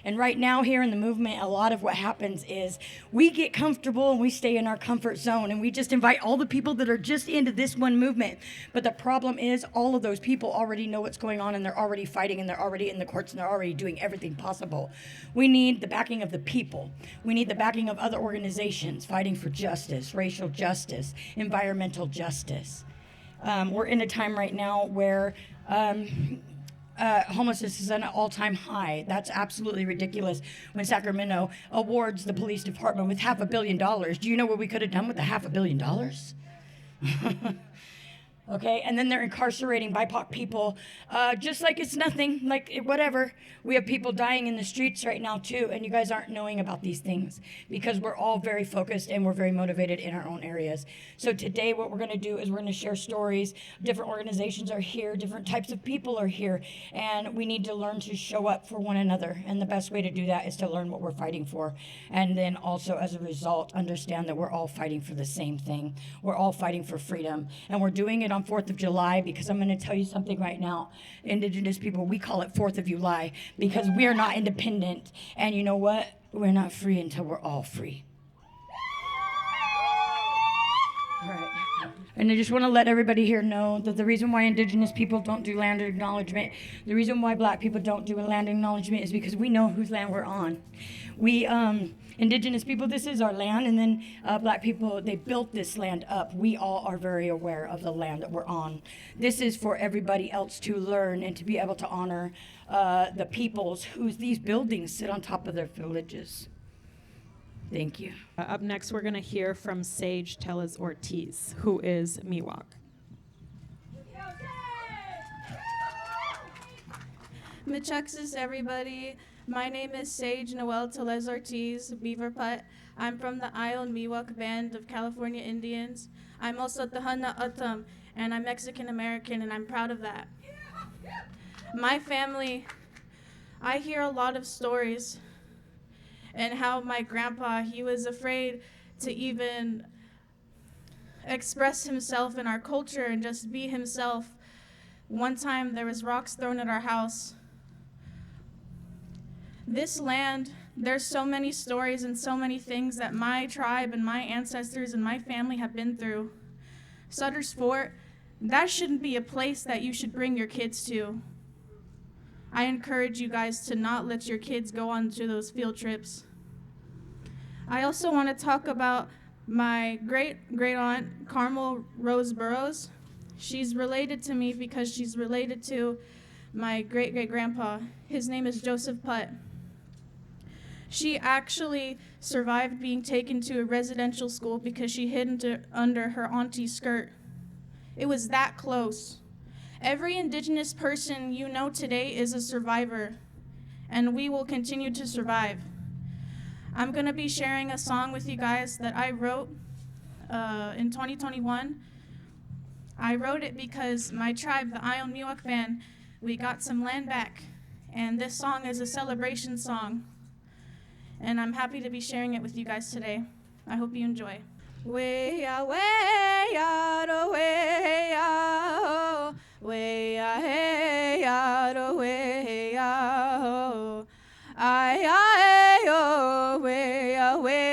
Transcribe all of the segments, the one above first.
And right now here in the movement, a lot of what happens is we get comfortable and we stay in our comfort zone and we just invite all the people that are just into this one movement. But the problem is all of those people already know what's going on and they're already fighting and they're already in the courts and they're already doing everything possible. We need the backing of the people. We need the backing of other organizations fighting for justice, racial justice, environmental justice. We're in a time right now where homelessness is at an all-time high. That's absolutely ridiculous. When Sacramento awards the police department with $500 million, do you know what we could have done with the $500 million? Okay, and then they're incarcerating BIPOC people just like it's nothing, like whatever. We have people dying in the streets right now too, and you guys aren't knowing about these things because we're all very focused and we're very motivated in our own areas. So today what we're going to do is we're going to share stories. Different organizations are here, different types of people are here, and we need to learn to show up for one another. And the best way to do that is to learn what we're fighting for, and then also as a result understand that we're all fighting for the same thing. We're all fighting for freedom, and we're doing it on 4th of July because I'm going to tell you something right now. Indigenous people, we call it 4th of July because we are not independent. And you know what? We're not free until we're all free. All right. And I just want to let everybody here know that the reason why Indigenous people don't do land acknowledgement, the reason why Black people don't do a land acknowledgement is because we know whose land we're on. We, Indigenous people, this is our land, and then Black people, they built this land up. We all are very aware of the land that we're on. This is for everybody else to learn and to be able to honor the peoples whose these buildings sit on top of their villages. Thank you. Up next, we're going to hear from Sage Tellez-Ortiz, who is Miwok. Michuxis, everybody. My name is Sage Noel Tellez-Ortiz, Beaver Putt. I'm from the Ion Miwok Band of California Indians. I'm also Tatumn, and I'm Mexican American, and I'm proud of that. My family, I hear a lot of stories and how my grandpa, he was afraid to even express himself in our culture and just be himself. One time there was rocks thrown at our house. This land, there's so many stories and so many things that my tribe and my ancestors and my family have been through. Sutter's Fort, that shouldn't be a place that you should bring your kids to. I encourage you guys to not let your kids go on to those field trips. I also want to talk about my great-great-aunt, Carmel Rose Burrows. She's related to me because she's related to my great-great-grandpa. His name is Joseph Putt. She actually survived being taken to a residential school because she hid under her auntie's skirt. It was that close. Every Indigenous person you know today is a survivor, and we will continue to survive. I'm going to be sharing a song with you guys that I wrote in 2021. I wrote it because my tribe, the Ion Miwok Band, we got some land back, and this song is a celebration song, and I'm happy to be sharing it with you guys today. I hope you enjoy. Way-ya, way-ya, do way-ya, ho. Way-ya, hey-ya, do way-ya, ho. Ay-ya-hey-yo, way-ya, way.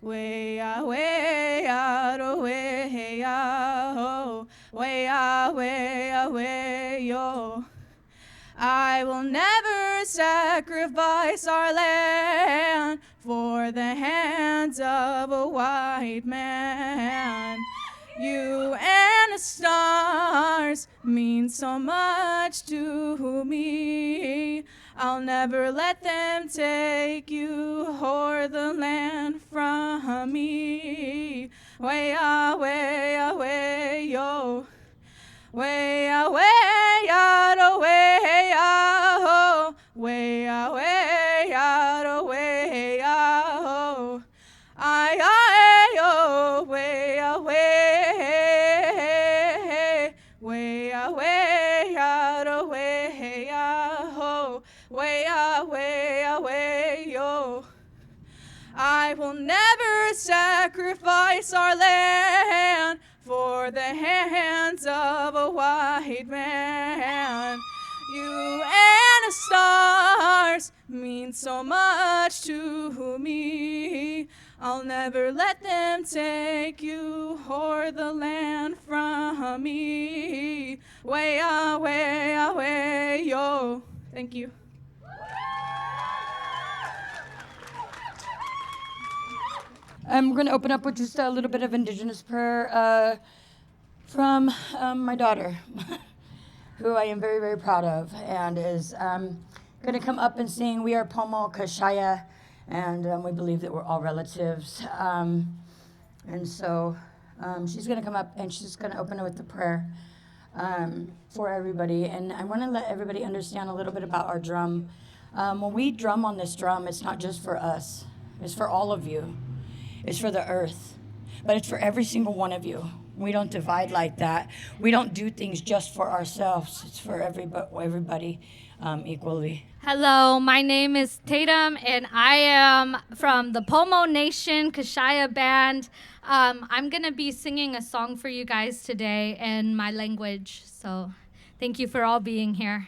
Way-ya, way-ya, do way-ya, ho. Way-ya, way-ya, way-yo. I will never sacrifice our land for the hands of a white man. You and the stars mean so much to me. I'll never let them take you or the land from me. Way-ya, way-ya, way-yo. Way-ya, way-ya, do way-ya, ho. Way-ya, way-ya, do way-ya, ho. Ay-ya-hey-yo, way-ya, way. Way-ya, way-ya, do way-ya, ho. Way-ya, way-ya, way-yo. I will never sacrifice our land for the hands of a white man. You and the voice means so much to me. I'll never let them take you or the land from me. Way away, away, yo. Thank you. We're going to open up with just a little bit of Indigenous prayer from my daughter, who I am very, very proud of, and is going to come up and sing We Are Pomo Kashaya, and we believe that we're all relatives. And so she's going to come up and she's going to open it with the prayer for everybody. And I want to let everybody understand a little bit about our drum. When we drum on this drum, it's not just for us. It's for all of you. It's for the earth. But it's for every single one of you. We don't divide like that. We don't do things just for ourselves. It's for everybody equally. Hello, my name is Tatumn, and I am from the Pomo Nation Kashaya Band. I'm going to be singing a song for you guys today in my language, so thank you for all being here.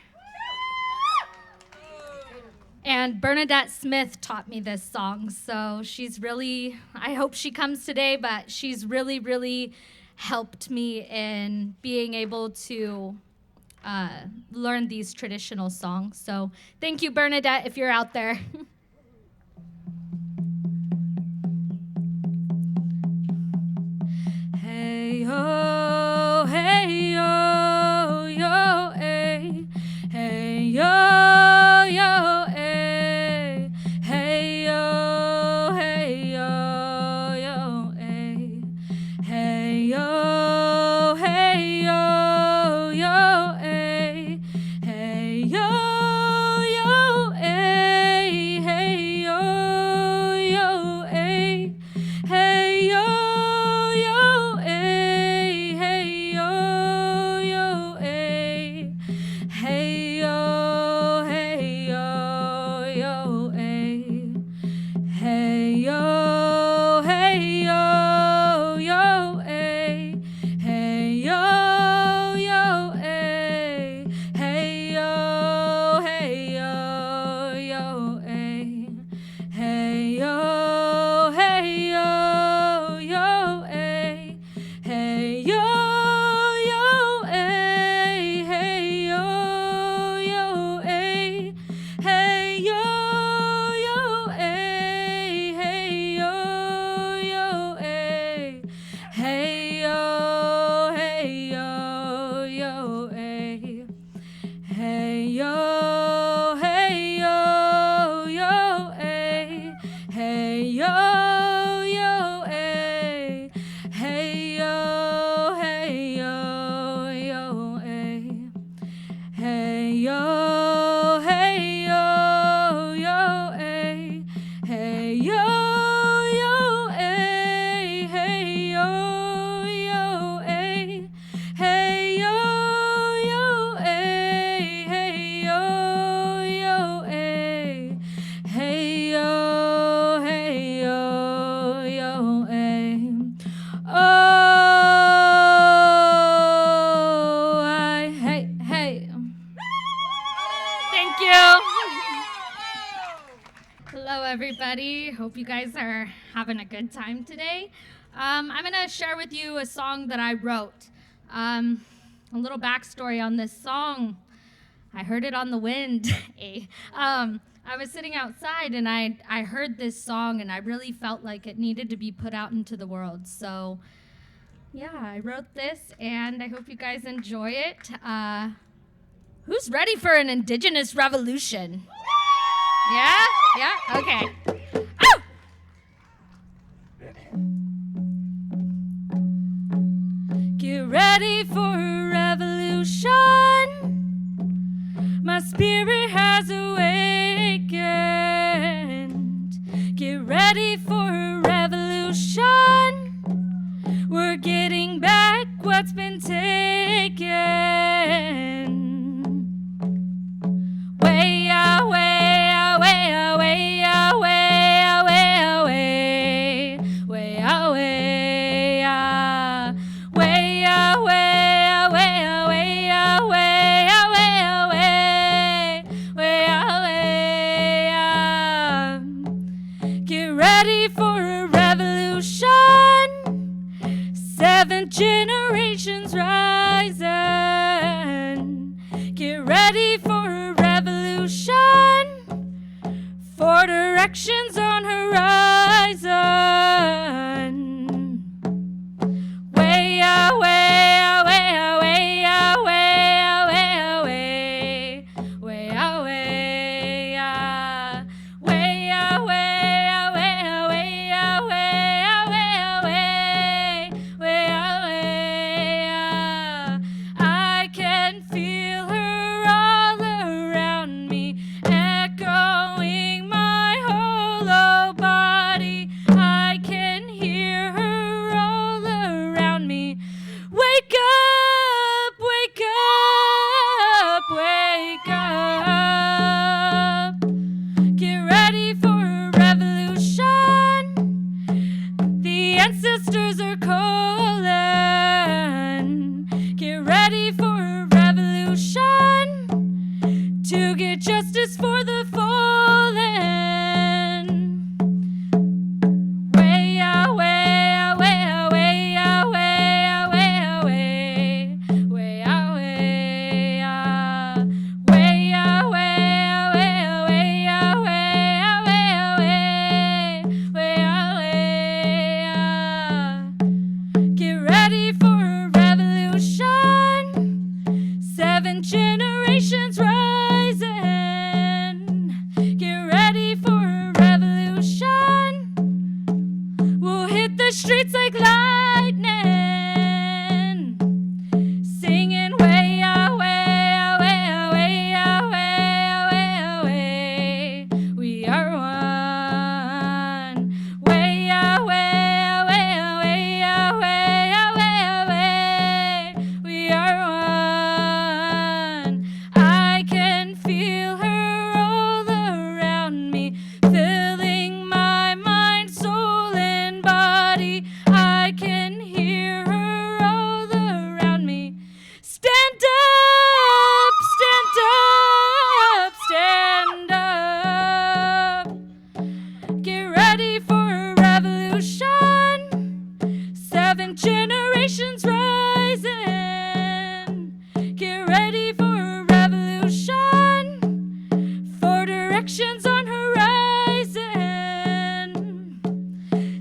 And Bernadette Smith taught me this song, so she's really, I hope she comes today, but she's really, really helped me in being able to learn these traditional songs. So thank you, Bernadette, if you're out there. Hey yo, yo, hey, hey yo, hey, hey yo, yo, hey, hey yo, yo, hey, hey yo, hey yo, hey, hey yo. Everybody, hope you guys are having a good time today. I'm gonna share with you a song that I wrote. A little backstory on this song. I heard it on the wind. I was sitting outside and I heard this song and I really felt like it needed to be put out into the world. So yeah, I wrote this and I hope you guys enjoy it. Who's ready for an Indigenous revolution? Yeah? Yeah? Okay. Oh! Get ready for a revolution. My spirit has awakened. Get ready for a revolution. We're getting back what's been taken. Way away. Way away, directions on horizon. Way away, away, away, away, away, away, way away, way away, away, away, away, away, away, way away. I can feel her all around me, echoing my hollow body. I can hear her all around me. Wake up, wake up, wake up. Get ready for a revolution. The ancestors are calling. Get ready for a revolution to get justice for the fallen. Way away, away, away, away, away, away, way away, way away, away, away, away, away, way away. Get ready for a revolution. 7 generations rising. Get ready for a revolution. We'll hit the streets like lightning, singing way away, away, away, away, away, away. We are one. Way away, away, away, away, away, away. We are one. I can feel her all around me, filling my mind, soul, and body. I can hear her all around me. Stand up, stand up, stand up. Get ready for a revolution. 7 generations rising. Get ready for a revolution. 4 directions on horizon.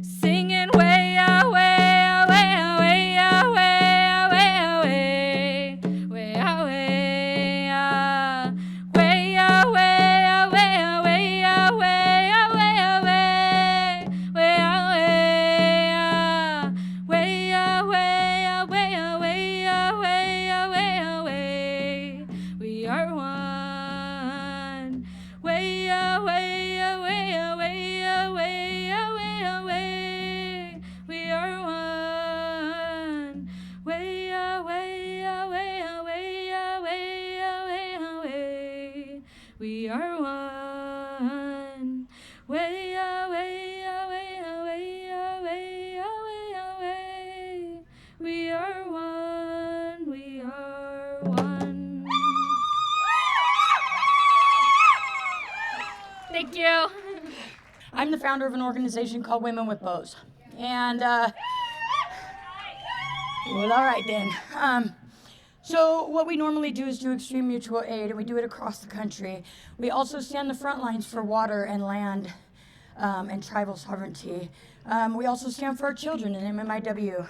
Singing way away, away, away, away, away, away, way away, way away, away, away, away, away, away, way away, way away, away, away, away, away, away. We are one. Way away, away, away, away, away, away. We are one. Way away, away, away, away, away, away. We are one. Way away, away, away, away, away, away. We are one. We are one. Thank you. I'm the founder of an organization called Women with Bows. And, well, all right then. So what we normally do is do extreme mutual aid, and we do it across the country. We also stand the front lines for water and land and tribal sovereignty. We also stand for our children in MMIW.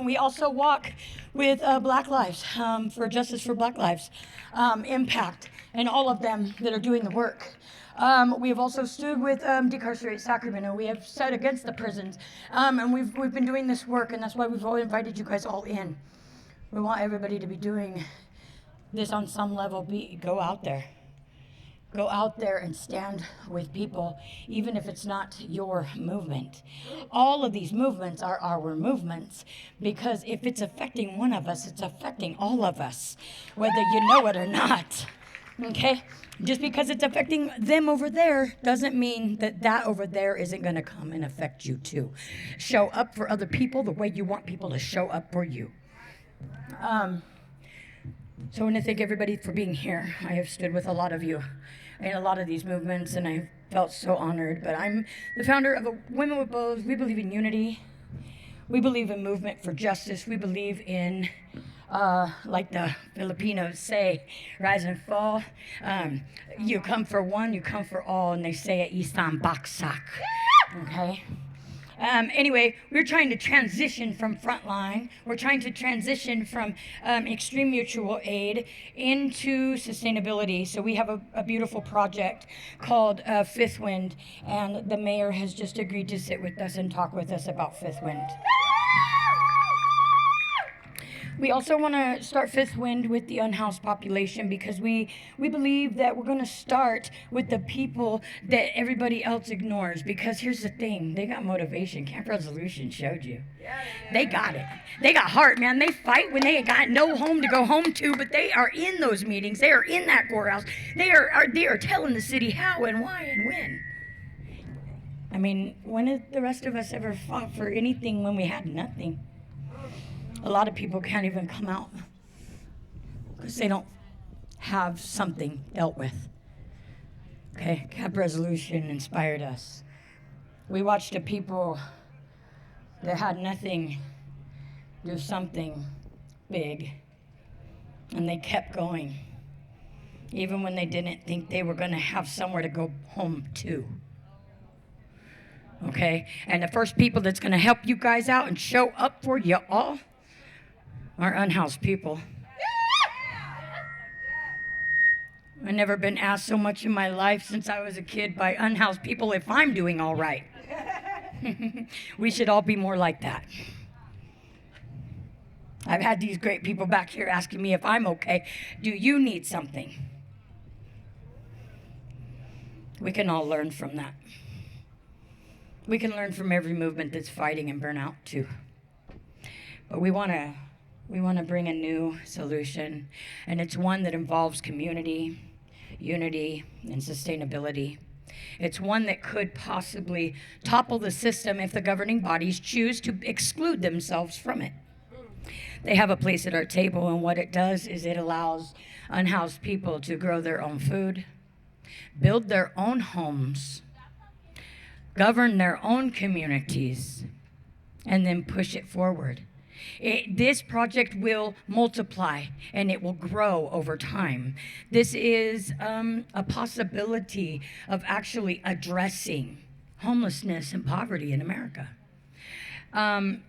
We also walk with Black Lives, for Justice for Black Lives, Impact, and all of them that are doing the work. We have also stood with Decarcerate Sacramento. We have stood against the prisons, and we've been doing this work, and that's why we've all invited you guys all in. We want everybody to be doing this on some level. Go out there. Go out there and stand with people, even if it's not your movement. All of these movements are our movements, because if it's affecting one of us, it's affecting all of us, whether you know it or not. Okay? Just because it's affecting them over there doesn't mean that that over there isn't going to come and affect you too. Show up for other people the way you want people to show up for you. So I want to thank everybody for being here. I have stood with a lot of you in a lot of these movements, and I felt so honored. But I'm the founder of Women with Bows. We believe in unity. We believe in movement for justice. We believe in like the Filipinos say, rise and fall. You come for one, you come for all, and they say it isang baksak. Okay? Anyway, we're trying to transition from frontline. We're trying to transition from extreme mutual aid into sustainability. So we have a beautiful project called Fifth Wind, and the mayor has just agreed to sit with us and talk with us about Fifth Wind. We also want to start Fifth Wind with the unhoused population because we believe that we're going to start with the people that everybody else ignores. Because here's the thing, they got motivation. Camp Resolution showed you. They got it. They got heart, man. They fight when they got no home to go home to, but they are in those meetings. They are in that courthouse. They are telling the city how and why and when. I mean, when did the rest of us ever fought for anything when we had nothing? A lot of people can't even come out because they don't have something dealt with. Okay, Camp Resolution inspired us. We watched the people that had nothing do something big, and they kept going, even when they didn't think they were going to have somewhere to go home to. Okay, and the first people that's going to help you guys out and show up for you all are unhoused people. I've never been asked so much in my life since I was a kid by unhoused people if I'm doing all right. We should all be more like that. I've had these great people back here asking me if I'm okay. Do you need something? We can all learn from that. We can learn from every movement that's fighting and burnout too. But we want to bring a new solution, and it's one that involves community, unity, and sustainability. It's one that could possibly topple the system if the governing bodies choose to exclude themselves from it. They have a place at our table, and what it does is it allows unhoused people to grow their own food, build their own homes, govern their own communities, and then push it forward. This project will multiply and it will grow over time. This is a possibility of actually addressing homelessness and poverty in America.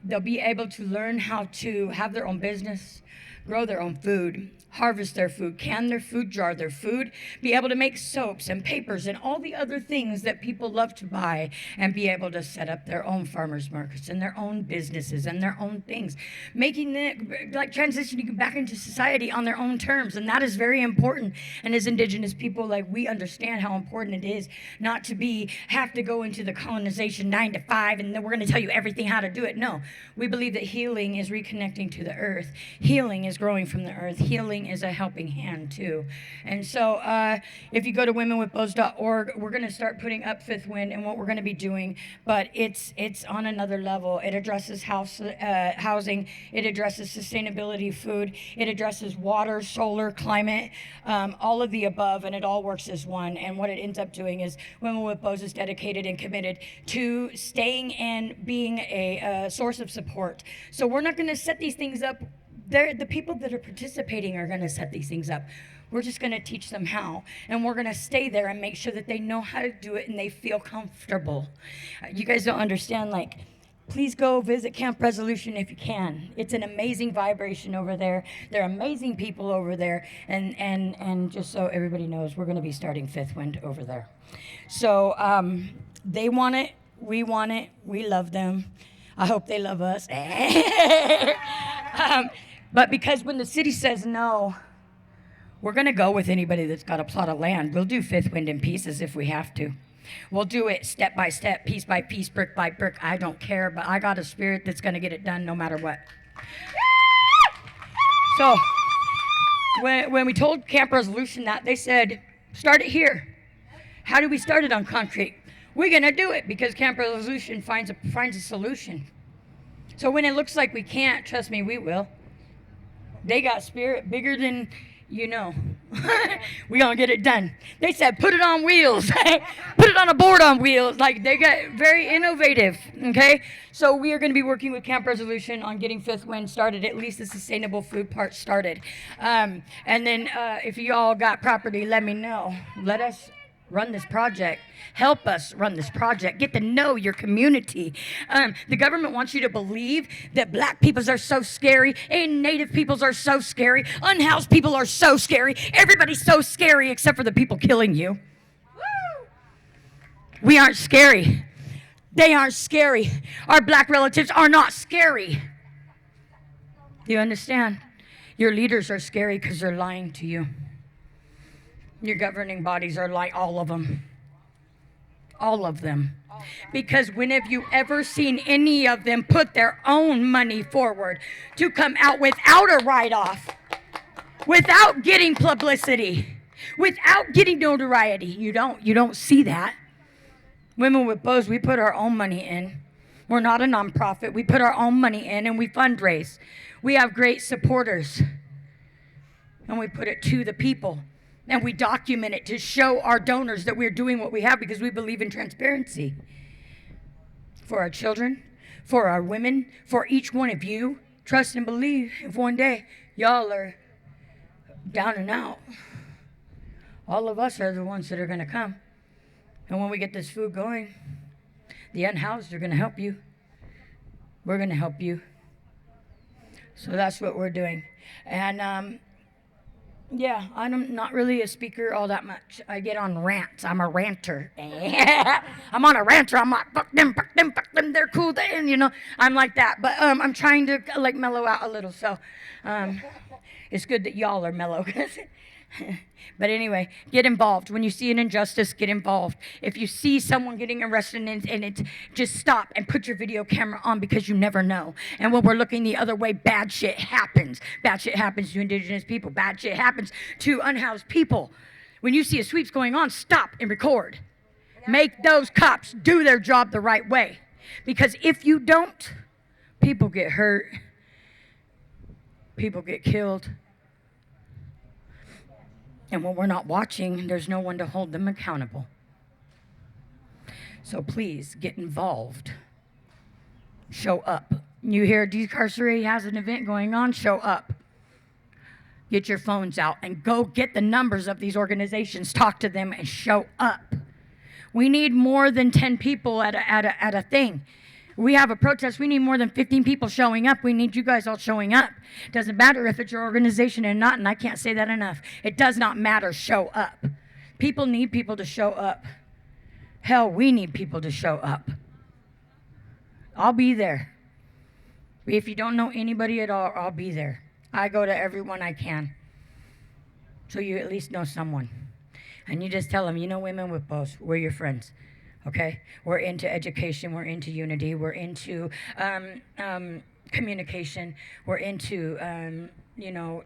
They'll be able to learn how to have their own business, grow their own food, harvest their food, can their food, jar their food, be able to make soaps and papers and all the other things that people love to buy, and be able to set up their own farmers markets and their own businesses and their own things, making it like transitioning back into society on their own terms. And that is very important. And as Indigenous people, like, we understand how important it is not to have to go into the colonization 9 to 5 and then we're going to tell you everything how to do it. No, we believe that healing is reconnecting to the earth. Healing is growing from the earth. Healing is a helping hand too. And so if you go to womenwithbows.org, we're going to start putting up Fifth Wind and what we're going to be doing, but it's on another level. It addresses housing, it addresses sustainability, food, it addresses water, solar, climate, all of the above, and it all works as one. And what it ends up doing is Women with Bows is dedicated and committed to staying and being a source of support. So we're not going to set these things up. The people that are participating are going to set these things up. We're just going to teach them how, and we're going to stay there and make sure that they know how to do it and they feel comfortable. You guys don't understand, like, please go visit Camp Resolution if you can. It's an amazing vibration over there. They're amazing people over there, and just so everybody knows, we're going to be starting Fifth Wind over there. So they want it, we love them. I hope they love us. But because when the city says no, we're going to go with anybody that's got a plot of land. We'll do Fifth Wind in pieces if we have to. We'll do it step by step, piece by piece, brick by brick. I don't care, but I got a spirit that's going to get it done no matter what. So when we told Camp Resolution that, they said, start it here. How do we start it on concrete? We're going to do it because Camp Resolution finds a solution. So when it looks like we can't, trust me, we will. They got spirit bigger than you know, we gonna get it done. They said, put it on wheels, put it on a board on wheels. Like, they got very innovative, okay? So we are gonna be working with Camp Resolution on getting Fifth Wind started, at least the sustainable food part started. And then if you all got property, let me know. Let us run this project. Help us run this project. Get to know your community. The government wants you to believe that black peoples are so scary and native peoples are so scary. Unhoused people are so scary. Everybody's so scary except for the people killing you. Woo! We aren't scary. They aren't scary. Our black relatives are not scary. Do you understand? Your leaders are scary because they're lying to you. Your governing bodies are like all of them. All of them. Because when have you ever seen any of them put their own money forward to come out without a write-off, without getting publicity, without getting notoriety? You don't see that. Women with Bows, we put our own money in. We're not a nonprofit. We put our own money in and we fundraise. We have great supporters. And we put it to the people. And we document it to show our donors that we're doing what we have because we believe in transparency. For our children, for our women, for each one of you, trust and believe if one day y'all are down and out, all of us are the ones that are going to come. And when we get this food going, the unhoused are going to help you. We're going to help you. So that's what we're doing. And yeah, I'm not really a speaker all that much. I get on rants. I'm a ranter. I'm on a ranter. I'm like, fuck them, they're cool. I'm like that. But I'm trying to like mellow out a little. So it's good that y'all are mellow. But anyway, get involved. When you see an injustice, get involved. If you see someone getting arrested and it's just stop and put your video camera on because you never know. And when we're looking the other way, bad shit happens. Bad shit happens to Indigenous people. Bad shit happens to unhoused people. When you see a sweeps going on, stop and record. Make those cops do their job the right way. Because if you don't, people get hurt. People get killed. And when we're not watching, there's no one to hold them accountable. So please get involved. Show up. You hear Decarcerate has an event going on, show up. Get your phones out and go get the numbers of these organizations, talk to them and show up. We need more than 10 people at a thing. We have a protest. We need more than 15 people showing up. We need you guys all showing up. Doesn't matter if it's your organization or not, and I can't say that enough. It does not matter. Show up. People need people to show up. Hell, we need people to show up. I'll be there. If you don't know anybody at all, I'll be there. I go to everyone I can. So you at least know someone. And you just tell them, Women with Bows, we're your friends. Okay, we're into education, we're into unity, we're into communication, we're into,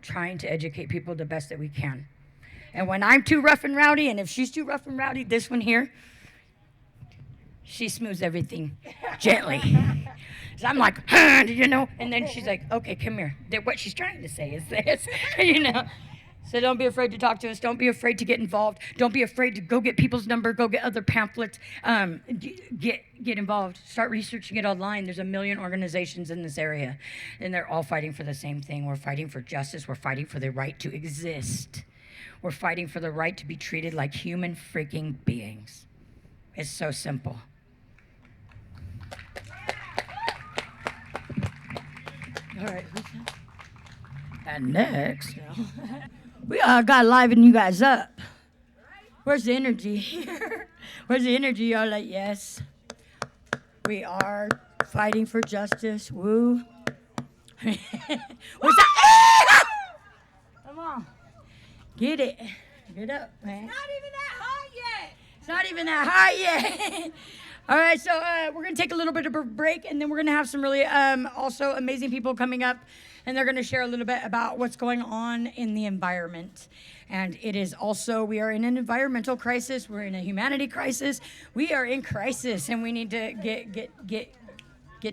trying to educate people the best that we can. And when I'm too rough and rowdy, and if she's too rough and rowdy, this one here, she smooths everything gently. So I'm like, and then she's like, okay, come here. What she's trying to say is this, So don't be afraid to talk to us. Don't be afraid to get involved. Don't be afraid to go get people's number, go get other pamphlets. Get involved. Start researching it online. There's 1 million organizations in this area, and they're all fighting for the same thing. We're fighting for justice. We're fighting for the right to exist. We're fighting for the right to be treated like human freaking beings. It's so simple. All right. And next... We got to liven you guys up. Where's the energy? Where's the energy? Y'all like, yes. We are fighting for justice. Woo. What's that? Come on. Get it. Get up, man. Not even that hot yet. It's not even that hot yet. All right, so we're going to take a little bit of a break, and then we're going to have some really also amazing people coming up, and they're going to share a little bit about what's going on in the environment. And it is also, we are in an environmental crisis. We're in a humanity crisis. We are in crisis, and we need to get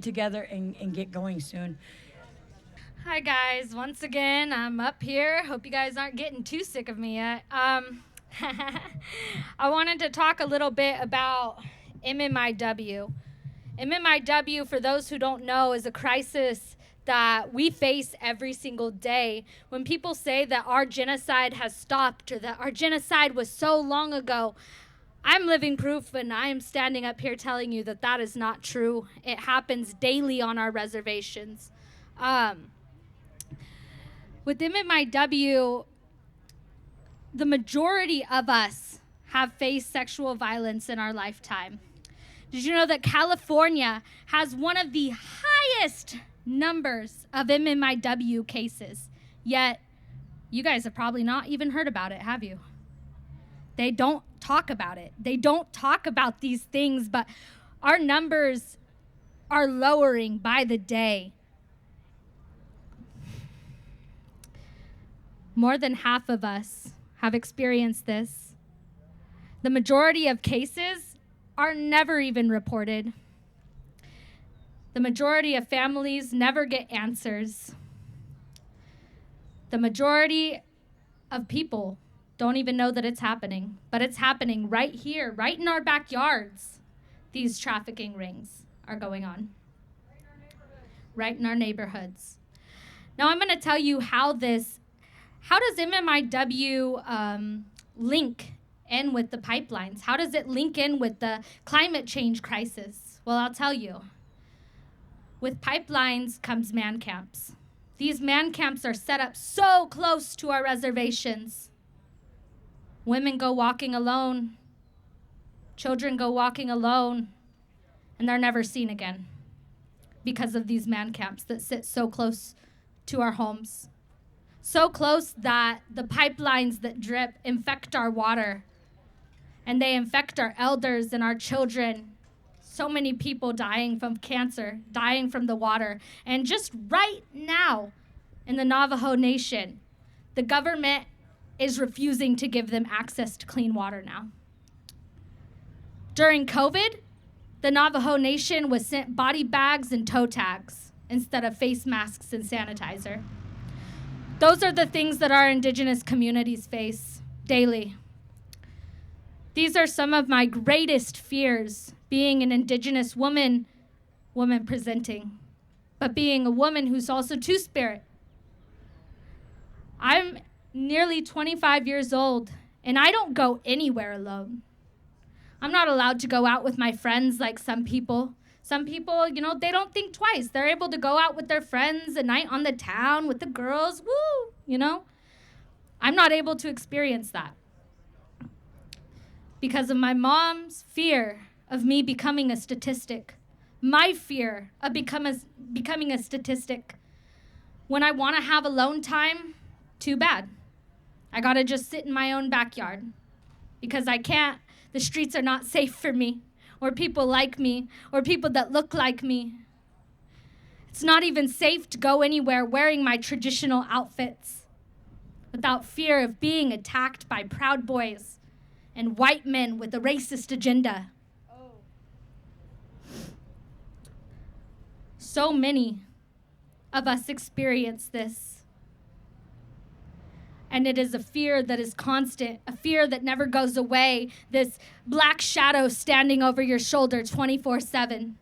together and get going soon. Hi guys, once again, I'm up here. Hope you guys aren't getting too sick of me yet. I wanted to talk a little bit about MMIW. MMIW, for those who don't know, is a crisis that we face every single day. When people say that our genocide has stopped or that our genocide was so long ago, I'm living proof, and I am standing up here telling you that that is not true. It happens daily on our reservations. With MMIW, the majority of us have faced sexual violence in our lifetime. Did you know that California has one of the highest numbers of MMIW cases? Yet, you guys have probably not even heard about it, have you? They don't talk about it. They don't talk about these things, but our numbers are lowering by the day. More than half of us have experienced this. The majority of cases are never even reported. The majority of families never get answers. The majority of people don't even know that it's happening, but it's happening right here, right in our backyards. These trafficking rings are going on. Right in our neighborhoods. Now I'm going to tell you how does MMIW link in with the pipelines? How does it link in with the climate change crisis? Well, I'll tell you. With pipelines comes man camps. These man camps are set up so close to our reservations. Women go walking alone. Children go walking alone. And they're never seen again because of these man camps that sit so close to our homes. So close that the pipelines that drip infect our water. And they infect our elders and our children. So many people dying from cancer, dying from the water. And just right now in the Navajo Nation, the government is refusing to give them access to clean water now. During COVID, the Navajo Nation was sent body bags and toe tags instead of face masks and sanitizer. Those are the things that our Indigenous communities face daily. These are some of my greatest fears, being an Indigenous woman presenting, but being a woman who's also two-spirit. I'm nearly 25 years old, and I don't go anywhere alone. I'm not allowed to go out with my friends like some people. Some people, they don't think twice. They're able to go out with their friends a night on the town with the girls, woo, I'm not able to experience that because of my mom's fear of me becoming a statistic, my fear of becoming a statistic. When I want to have alone time, too bad. I gotta just sit in my own backyard because I can't. The streets are not safe for me, or people like me, or people that look like me. It's not even safe to go anywhere wearing my traditional outfits without fear of being attacked by Proud Boys and white men with a racist agenda. So many of us experience this. And it is a fear that is constant, a fear that never goes away, this black shadow standing over your shoulder 24/7.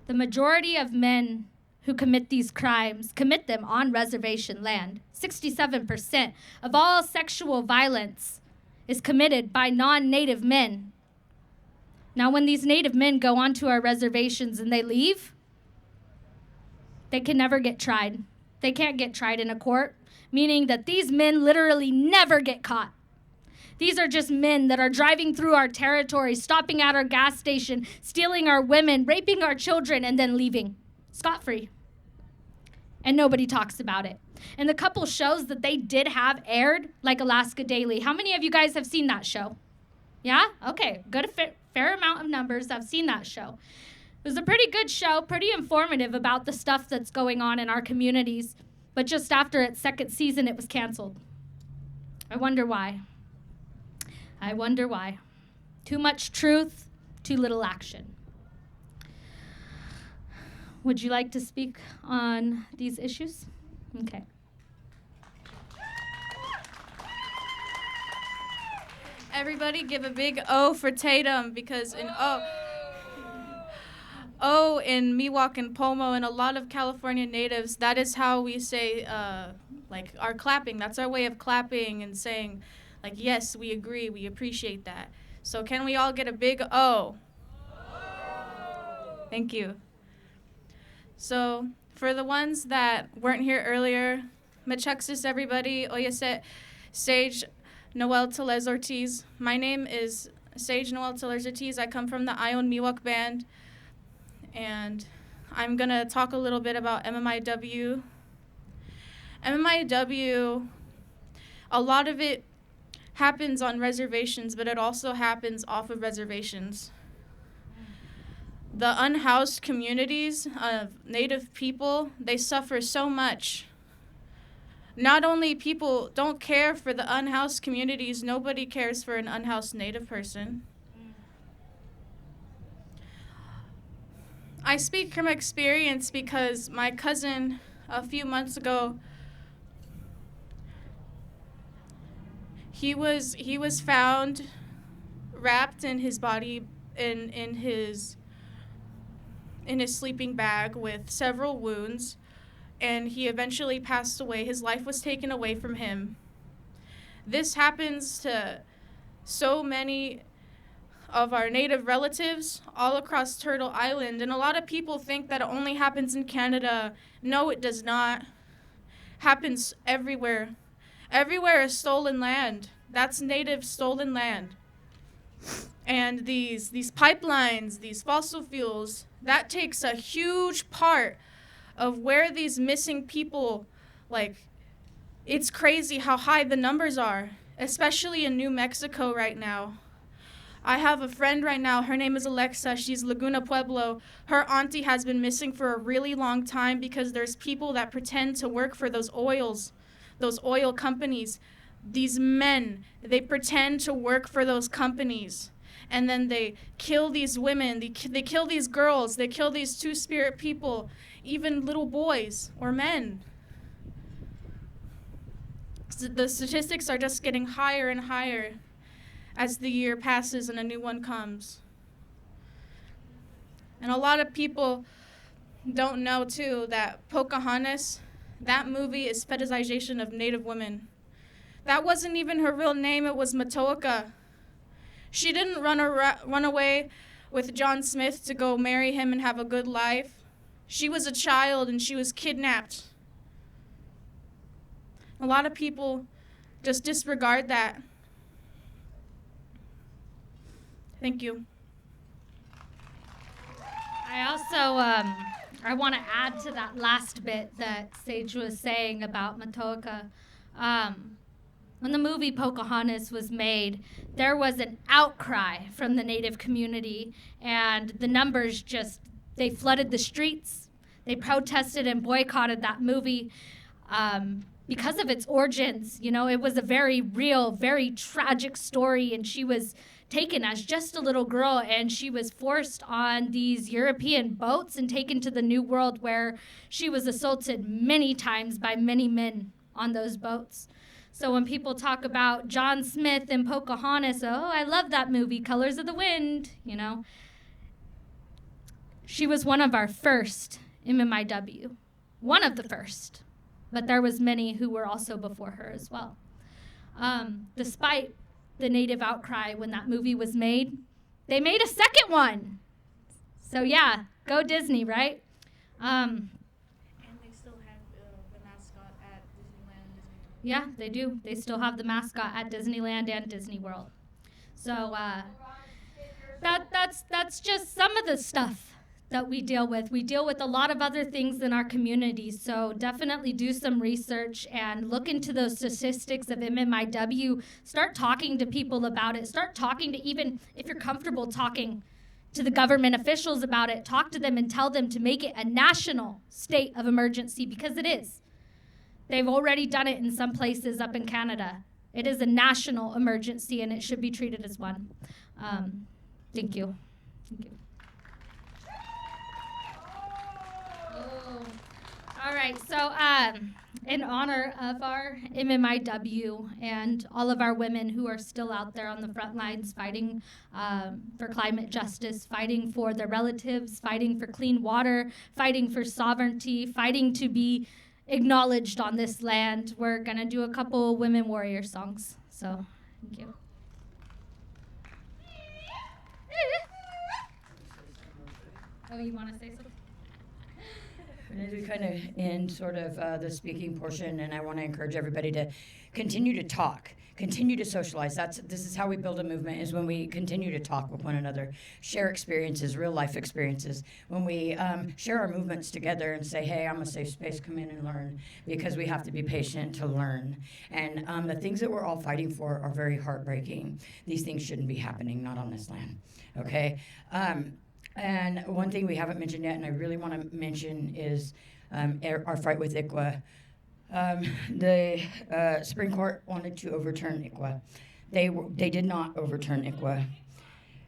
The majority of men who commit these crimes commit them on reservation land. 67% of all sexual violence is committed by non-Native men. Now, when these Native men go onto our reservations and they leave, they can never get tried. They can't get tried in a court, meaning that these men literally never get caught. These are just men that are driving through our territory, stopping at our gas station, stealing our women, raping our children, and then leaving scot-free. And nobody talks about it. And the couple shows that they did have aired, like Alaska Daily. How many of you guys have seen that show? Yeah? Okay, good, fair amount of numbers have seen that show. It was a pretty good show, pretty informative about the stuff that's going on in our communities. But just after its second season, it was canceled. I wonder why. I wonder why. Too much truth, too little action. would you like to speak on these issues? Okay. Everybody give a big O for Tatumn, because in O in Miwok and Pomo and a lot of California natives, that is how we say like our clapping. That's our way of clapping and saying like, yes, we agree, we appreciate that. So can we all get a big O? Thank you. So for the ones that weren't here earlier, Machexis everybody, Oyaset, Sage Noel Telez Ortiz. My name is Sage Noel Telez Ortiz. I come from the Ion Miwok band, and I'm gonna talk a little bit about MMIW. MMIW, a lot of it happens on reservations, but it also happens off of reservations. The unhoused communities of Native people, they suffer so much. Not only people don't care for the unhoused communities, nobody cares for an unhoused Native person. I speak from experience because my cousin a few months ago, he was found wrapped in his body in his sleeping bag with several wounds, and he eventually passed away. His life was taken away from him. This happens to so many of our Native relatives all across Turtle Island, and a lot of people think that it only happens in Canada. No, it does not. Happens everywhere. Everywhere is stolen land. That's Native stolen land. And these pipelines, these fossil fuels, that takes a huge part of where these missing people, like, it's crazy how high the numbers are, especially in New Mexico right now. I have a friend right now, her name is Alexa, she's Laguna Pueblo. Her auntie has been missing for a really long time because there's people that pretend to work for those oil companies. These men, they pretend to work for those companies. And then they kill these women, they kill these girls, they kill these two-spirit people, even little boys or men. The statistics are just getting higher and higher as the year passes and a new one comes. And a lot of people don't know, too, that Pocahontas, that movie is fetishization of Native women. That wasn't even her real name, it was Matoaka. She didn't run away with John Smith to go marry him and have a good life. She was a child and she was kidnapped. A lot of people just disregard that. Thank you. I also I want to add to that last bit that Sage was saying about Matoaka. When the movie Pocahontas was made, there was an outcry from the Native community, and the numbers they flooded the streets. They protested and boycotted that movie because of its origins. You know, it was a very real, very tragic story, and she was taken as just a little girl, and she was forced on these European boats and taken to the New World, where she was assaulted many times by many men on those boats. So when people talk about John Smith and Pocahontas, oh, I love that movie, Colors of the Wind, you know. She was one of our first MMIW, one of the first, but there was many who were also before her as well. Despite the Native outcry when that movie was made, they made a second one. So yeah, go Disney, right? And they still have the mascot at Disneyland. Yeah, they do. They still have the mascot at Disneyland and Disney World. So that's just some of the stuff that we deal with. We deal with a lot of other things in our community. So definitely do some research and look into those statistics of MMIW. Start talking to people about it. Start talking to, even if you're comfortable talking to the government officials about it, talk to them and tell them to make it a national state of emergency, because it is. They've already done it in some places up in Canada. It is a national emergency, and it should be treated as one. Thank you. Thank you. Oh. All right, so in honor of our MMIW and all of our women who are still out there on the front lines fighting for climate justice, fighting for their relatives, fighting for clean water, fighting for sovereignty, fighting to be acknowledged on this land, we're going to do a couple women warrior songs. So, thank you. Oh, you want to say something? And as we kind of end sort of the speaking portion, and I want to encourage everybody to continue to talk, continue to socialize. This is how we build a movement, is when we continue to talk with one another, share experiences, real life experiences. When we share our movements together and say, hey, I'm a safe space, come in and learn, because we have to be patient to learn. And the things that we're all fighting for are very heartbreaking. These things shouldn't be happening, not on this land, okay? And one thing we haven't mentioned yet, and I really want to mention, is our fight with ICWA. The Supreme Court wanted to overturn ICWA. They did not overturn ICWA.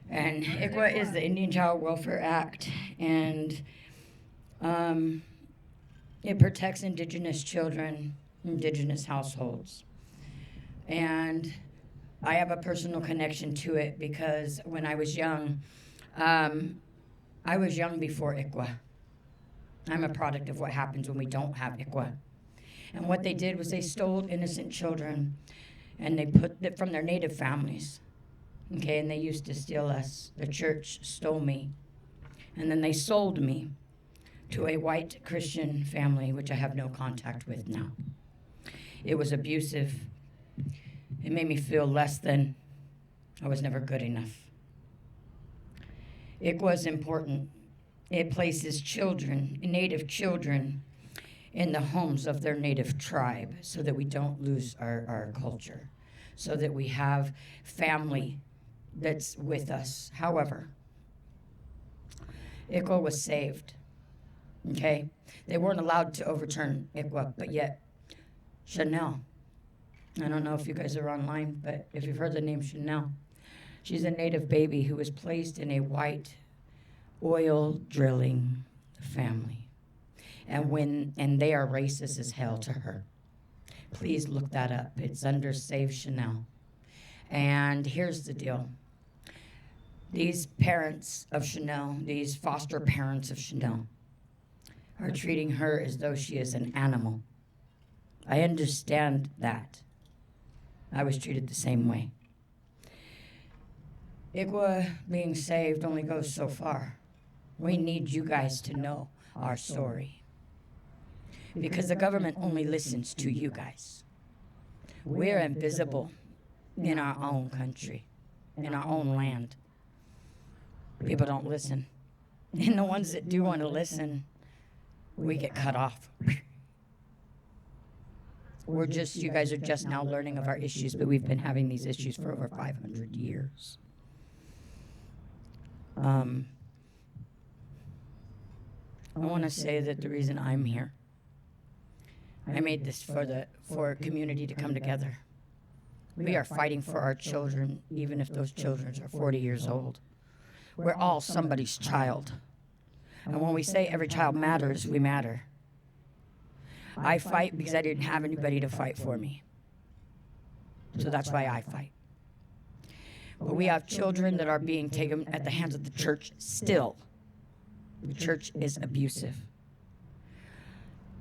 And ICWA is the Indian Child Welfare Act, and it protects Indigenous children, Indigenous households. And I have a personal connection to it because when I was young, I was young before ICWA. I'm a product of what happens when we don't have ICWA. And what they did was they stole innocent children and they put it from their native families. Okay, and they used to steal us. The church stole me. And then they sold me to a white Christian family, which I have no contact with now. It was abusive. It made me feel less than. I was never good enough. It was important. It places children, native children, in the homes of their native tribe so that we don't lose our culture, so that we have family that's with us. However, ICWA was saved, okay? They weren't allowed to overturn ICWA, but yet Chanel, I don't know if you guys are online, but if you've heard the name Chanel, she's a native baby who was placed in a white oil drilling family. And they are racist as hell to her. Please look that up. It's under Save Chanel. And here's the deal. These parents of Chanel, these foster parents of Chanel, are treating her as though she is an animal. I understand that. I was treated the same way. ICWA being saved only goes so far. We need you guys to know our story. Because the government only listens to you guys. We're invisible in our own country, in our own land. People don't listen. And the ones that do want to listen, we get cut off. You guys are just now learning of our issues, but we've been having these issues for over 500 years. I want to say that the reason I'm here, I made this for a community to come together. We are fighting for our children, even if those children are 40 years old. We're all somebody's child. And when we say every child matters, we matter. I fight because I didn't have anybody to fight for me. So that's why I fight. But we have children that are being taken at the hands of the church still. The church is abusive.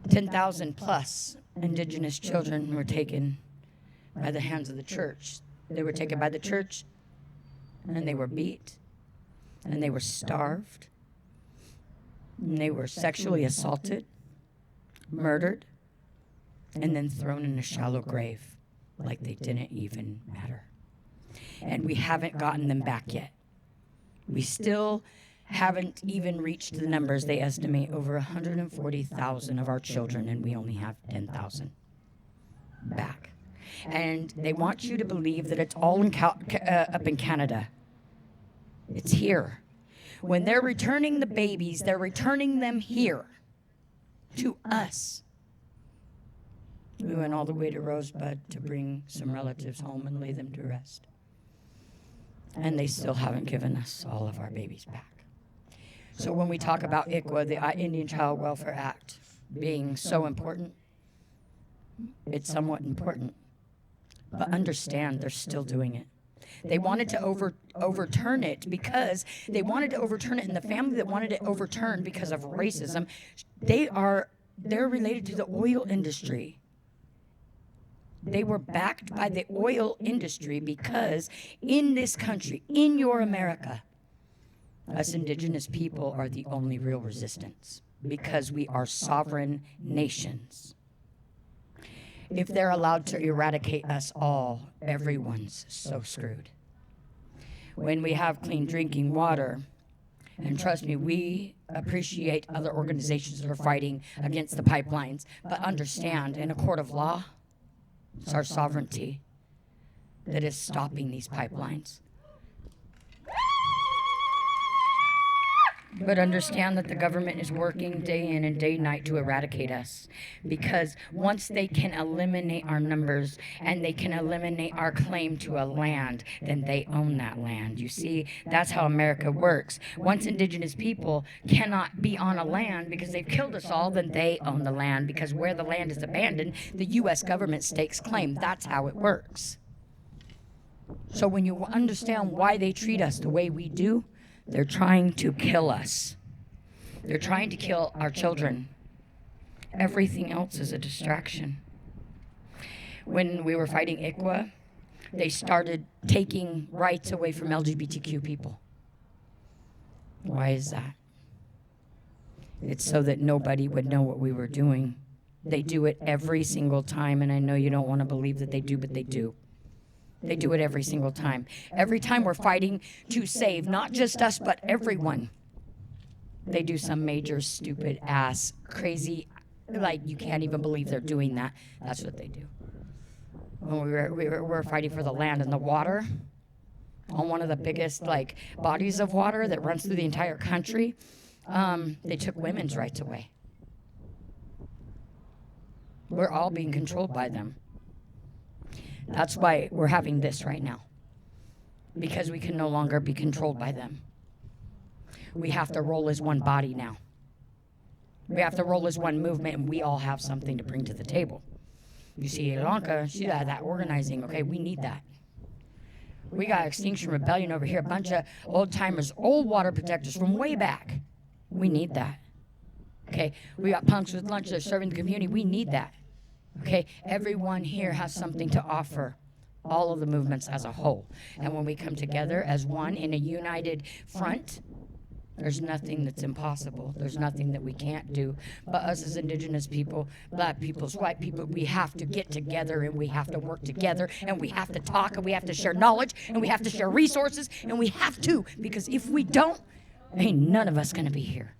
10,000 plus Indigenous children were taken by the hands of the church. They were taken by the church, and they were beat, and they were starved, and they were sexually assaulted, murdered, and then thrown in a shallow grave like they didn't even matter. And we haven't gotten them back yet. We still haven't even reached the numbers. They estimate over 140,000 of our children, and we only have 10,000 back. And they want you to believe that it's all up in Canada. It's here. When they're returning the babies, they're returning them here to us. We went all the way to Rosebud to bring some relatives home and lay them to rest. And they still haven't given us all of our babies back. So when we talk about ICWA, the Indian Child Welfare Act, being so important, it's somewhat important. But understand they're still doing it. They wanted to overturn it because they wanted to overturn it, and the family that wanted it overturned because of racism, they're related to the oil industry. They were backed by the oil industry because in this country, in your America, us indigenous people are the only real resistance because we are sovereign nations. If they're allowed to eradicate us all, everyone's so screwed. When we have clean drinking water, and trust me, we appreciate other organizations that are fighting against the pipelines, but understand, in a court of law, it's our sovereignty that is stopping these pipelines. But understand that the government is working day in and day night to eradicate us, because once they can eliminate our numbers and they can eliminate our claim to a land, then they own that land. You see, that's how America works. Once indigenous people cannot be on a land because they've killed us all, then they own the land, because where the land is abandoned, the U.S. government stakes claim. That's how it works. So when you understand why they treat us the way we do, they're trying to kill us. They're trying to kill our children. Everything else is a distraction. When we were fighting ICWA, they started taking rights away from LGBTQ people. Why is that? It's so that nobody would know what we were doing. They do it every single time, and I know you don't want to believe that they do, but they do. They do it every single time. Every time we're fighting to save not just us, but everyone, they do some major stupid ass crazy, like you can't even believe they're doing that. That's what they do. When we were fighting for the land and the water, on one of the biggest bodies of water that runs through the entire country, they took women's rights away. We're all being controlled by them. That's why we're having this right now, because we can no longer be controlled by them. We have to roll as one body now. We have to roll as one movement, and we all have something to bring to the table. You see, Ilanka, she had that organizing. Okay, we need that. We got Extinction Rebellion over here, a bunch of old timers, old water protectors from way back. We need that. Okay, we got punks with lunch that are serving the community. We need that. Okay, everyone here has something to offer, all of the movements as a whole. And when we come together as one in a united front, there's nothing that's impossible. There's nothing that we can't do. But us as indigenous people, black people, white people, we have to get together, and we have to work together, and we have to talk, and we have to share knowledge, and we have to share resources, and we have to, because if we don't, ain't none of us gonna be here.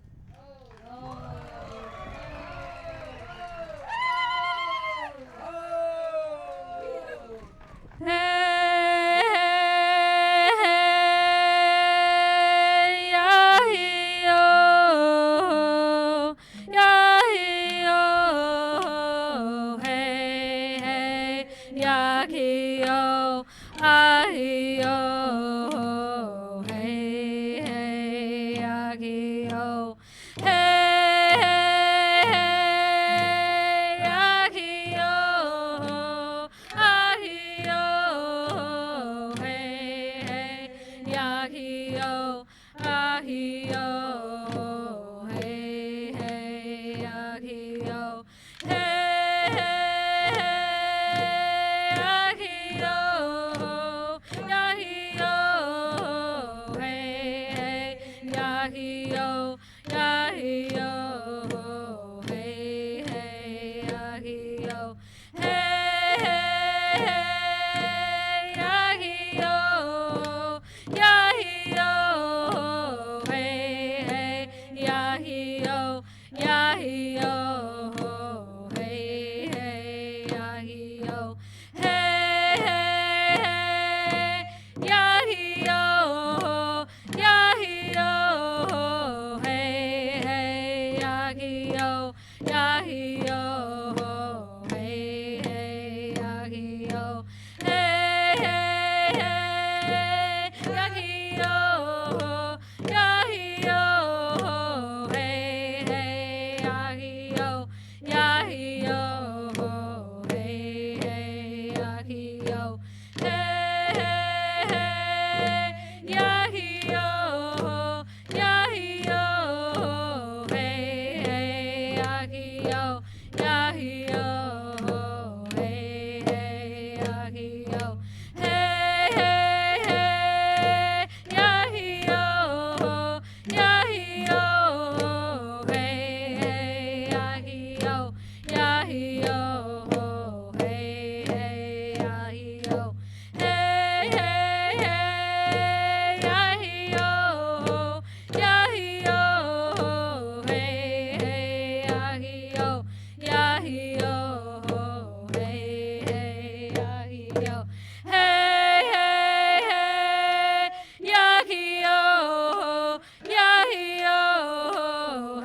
Yahio. Hey, hey, hey, Yahio, Yahio.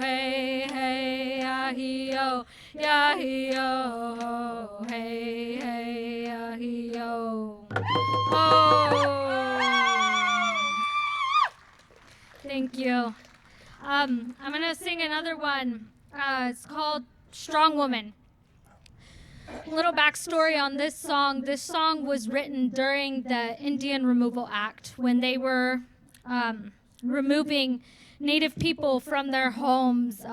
Hey, hey, Yahio, Yahio. Hey, hey, Yahio. Oh. Thank you. I'm going to sing another one. It's called Strong Woman. Little backstory on this song. This song was written during the Indian Removal Act when they were removing Native people from their homes,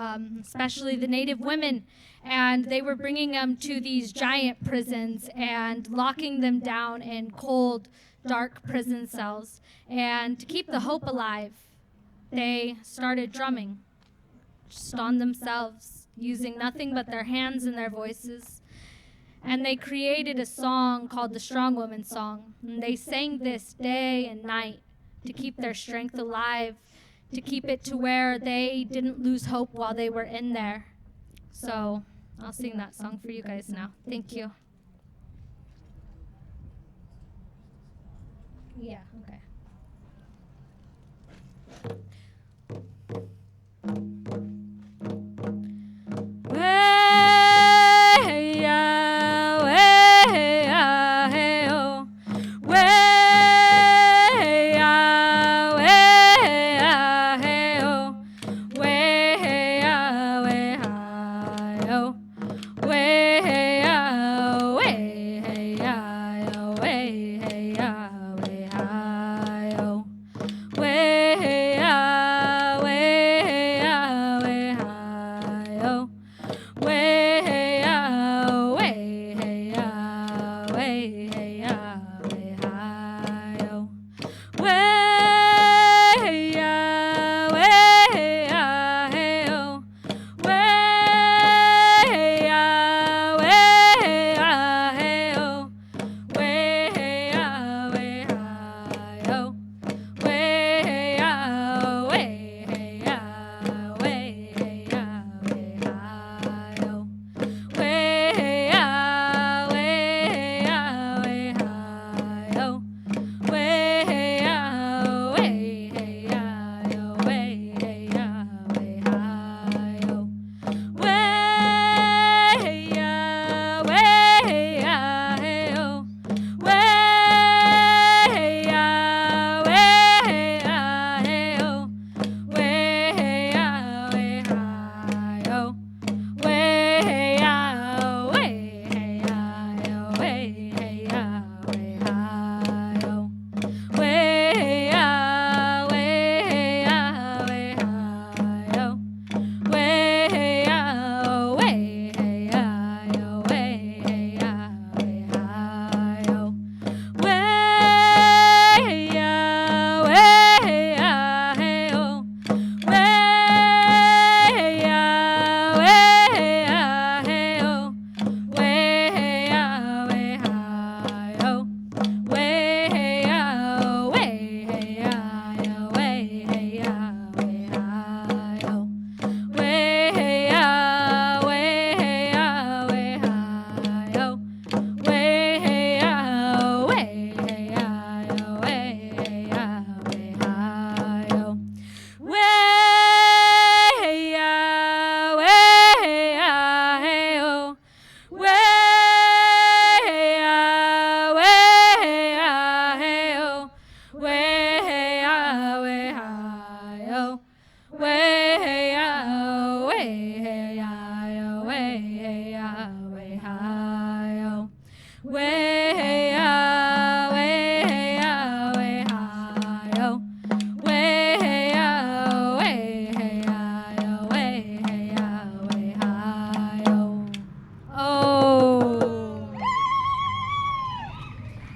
especially the Native women. And they were bringing them to these giant prisons and locking them down in cold, dark prison cells. And to keep the hope alive, they started drumming, just on themselves, using nothing but their hands and their voices. And they created a song called the Strong Woman Song. And they sang this day and night to keep their strength alive, to keep it to where they didn't lose hope while they were in there. So I'll sing that song for you guys now. Thank you. Yeah, okay.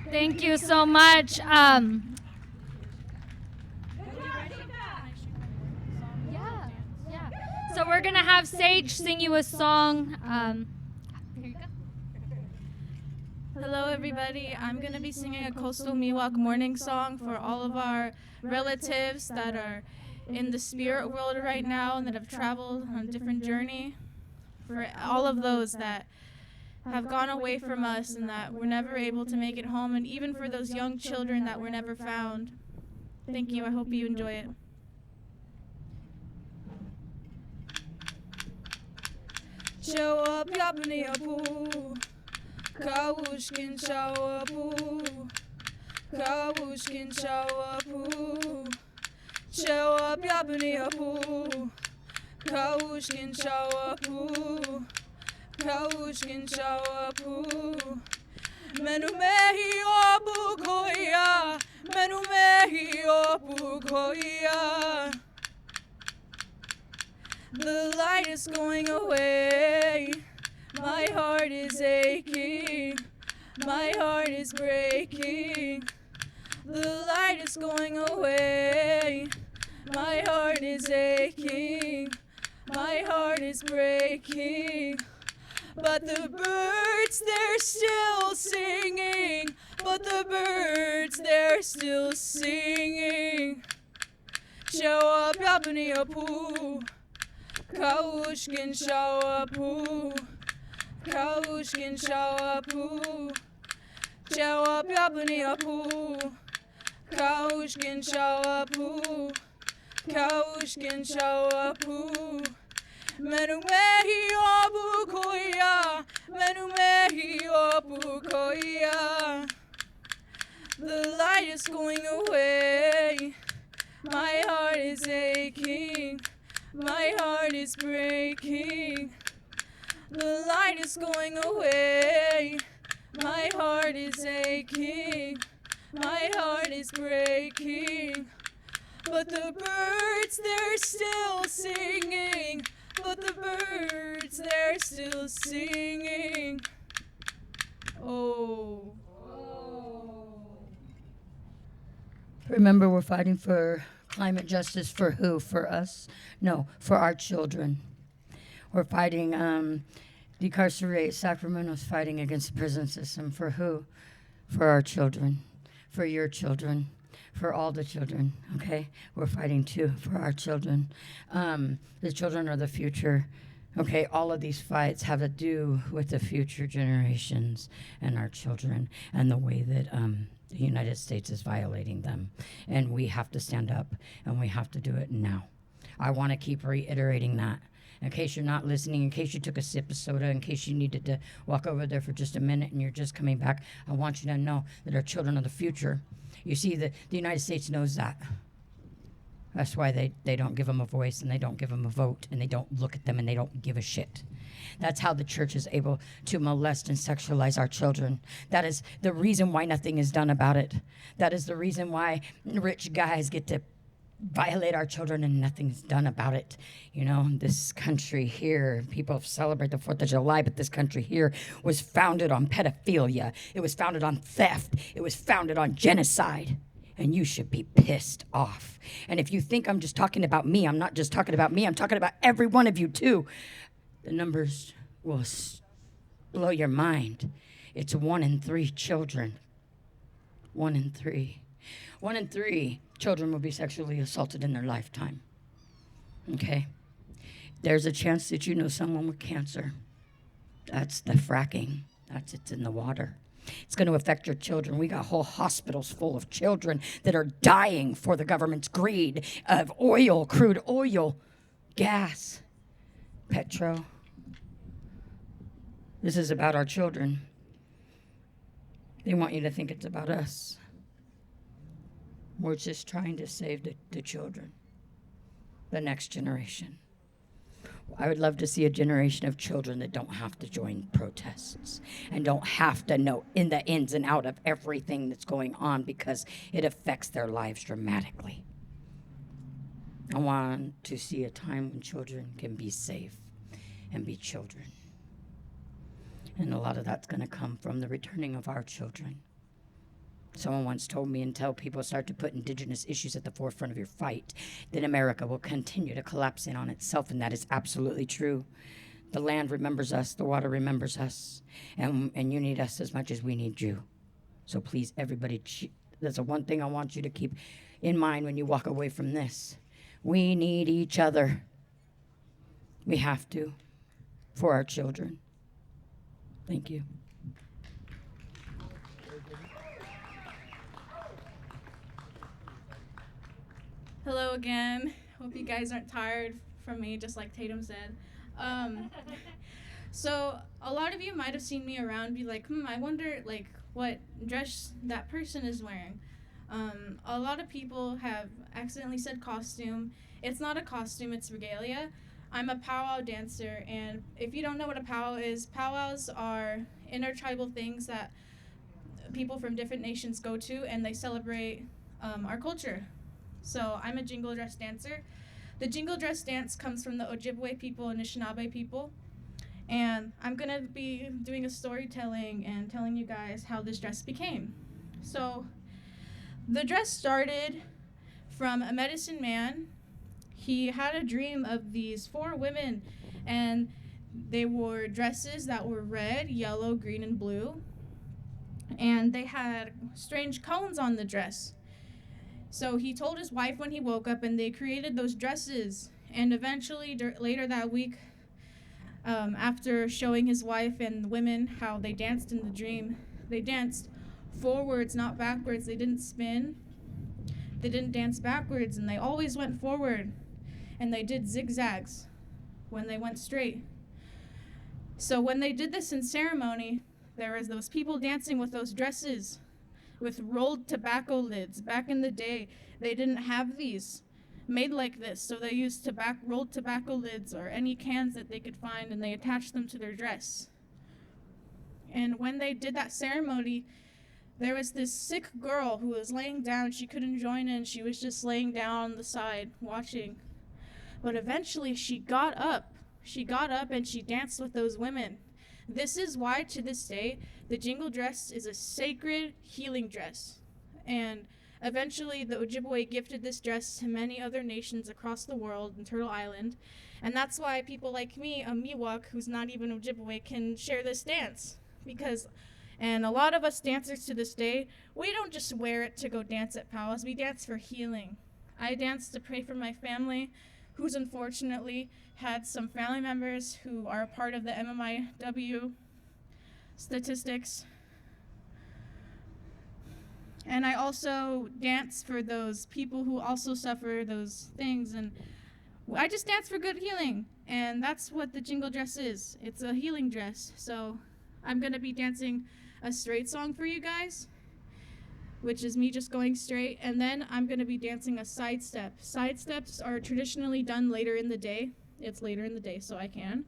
Thank you so much. Yeah. So we're gonna have Sage sing you a song. Here you go. Hello, everybody. I'm going to be singing a coastal Miwok Mourning song for all of our relatives that are in the spirit world right now and that have traveled on a different journey. For all of those that have gone away from us and that we're never able to make it home, and even for those young children that were never found. Thank you. I hope you enjoy it. Show up, yapni apu. Kawushkin show apu. Kawushkin show apu. Show up, yapni apu. Kawushkin show apu. Kawushkin show apu. Menu mehi opu koya. Menu mehi opu koya. The light is going away. My heart is aching. My heart is breaking. The light is going away. My heart is aching. My heart is breaking. But the birds, they're still singing. But the birds, they're still singing. Show up, yapni apu. Kawushkin show apu. Kawushkin show apu. Show up, yapni apu. Kawushkin show apu. Kawushkin show apu. Menu mehi opu koya. Menu mehi opu koya. The light is going away. My heart is aching. My heart is breaking. The light is going away. My heart is aching. My heart is breaking. But the birds, they're still singing. But the birds, they're still singing. Oh. Remember, we're fighting for climate justice for who? For us? No, for our children. We're fighting, decarcerate. Sacramento's fighting against the prison system. For who? For our children. For your children. For all the children, okay? We're fighting too for our children. The children are the future. Okay, all of these fights have to do with the future generations and our children and the way that the United States is violating them. And we have to stand up, and we have to do it now. I want to keep reiterating that. In case you're not listening, in case you took a sip of soda, in case you needed to walk over there for just a minute and you're just coming back, I want you to know that our children are the future. You see, the United States knows that. That's why they don't give them a voice, and they don't give them a vote, and they don't look at them, and they don't give a shit. That's how the church is able to molest and sexualize our children. That is the reason why nothing is done about it. That is the reason why rich guys get to violate our children and nothing's done about it. You know, this country here, people celebrate the 4th of July, but this country here was founded on pedophilia. It was founded on theft. It was founded on genocide. And you should be pissed off. And if you think I'm just talking about me, I'm not just talking about me. I'm talking about every one of you too. The numbers will blow your mind. It's 1 in 3 children. 1 in 3. 1 in 3 children will be sexually assaulted in their lifetime. Okay? There's a chance that you know someone with cancer. That's the fracking. It's in the water. It's going to affect your children. We got whole hospitals full of children that are dying for the government's greed of oil, crude oil, gas, petrol. This is about our children. They want you to think it's about us. We're just trying to save the children, the next generation. I would love to see a generation of children that don't have to join protests and don't have to know in the ins and out of everything that's going on because it affects their lives dramatically. I want to see a time when children can be safe and be children. And a lot of that's going to come from the returning of our children. Someone once told me, until people start to put Indigenous issues at the forefront of your fight, then America will continue to collapse in on itself, and that is absolutely true. The land remembers us, the water remembers us, and you need us as much as we need you. So please, everybody, that's the one thing I want you to keep in mind when you walk away from this. We need each other. We have to, for our children. Thank you. Hello again. Hope you guys aren't tired from me, just like Tatum said. So a lot of you might have seen me around, be like, I wonder like what dress that person is wearing. A lot of people have accidentally said costume. It's not a costume, it's regalia. I'm a powwow dancer, and if you don't know what a powwow is, powwows are intertribal things that people from different nations go to, and they celebrate our culture. So I'm a jingle dress dancer. The jingle dress dance comes from the Ojibwe people and Anishinaabe people. And I'm gonna be doing a storytelling and telling you guys how this dress became. So the dress started from a medicine man. He had a dream of these 4 women, and they wore dresses that were red, yellow, green, and blue. And they had strange cones on the dress. So he told his wife when he woke up, and they created those dresses. And eventually, later that week, after showing his wife and the women how they danced in the dream, they danced forwards, not backwards. They didn't spin. They didn't dance backwards, and they always went forward. And they did zigzags when they went straight. So when they did this in ceremony, there was those people dancing with those dresses with rolled tobacco lids. Back in the day, they didn't have these made like this, so they used rolled tobacco lids or any cans that they could find, and they attached them to their dress. And when they did that ceremony, there was this sick girl who was laying down. She couldn't join in. She was just laying down on the side watching. But eventually she got up. She got up and she danced with those women. This is why, to this day, the jingle dress is a sacred healing dress. And eventually, the Ojibwe gifted this dress to many other nations across the world in Turtle Island. And that's why people like me, a Miwok, who's not even Ojibwe, can share this dance. And a lot of us dancers to this day, we don't just wear it to go dance at powwows. We dance for healing. I dance to pray for my family, who's unfortunately had some family members who are a part of the MMIW statistics. And I also dance for those people who also suffer those things. And I just dance for good healing. And that's what the jingle dress is. It's a healing dress. So I'm going to be dancing a straight song for you guys, which is me just going straight. And then I'm going to be dancing a side step. Side steps are traditionally done later in the day. It's later in the day, so I can.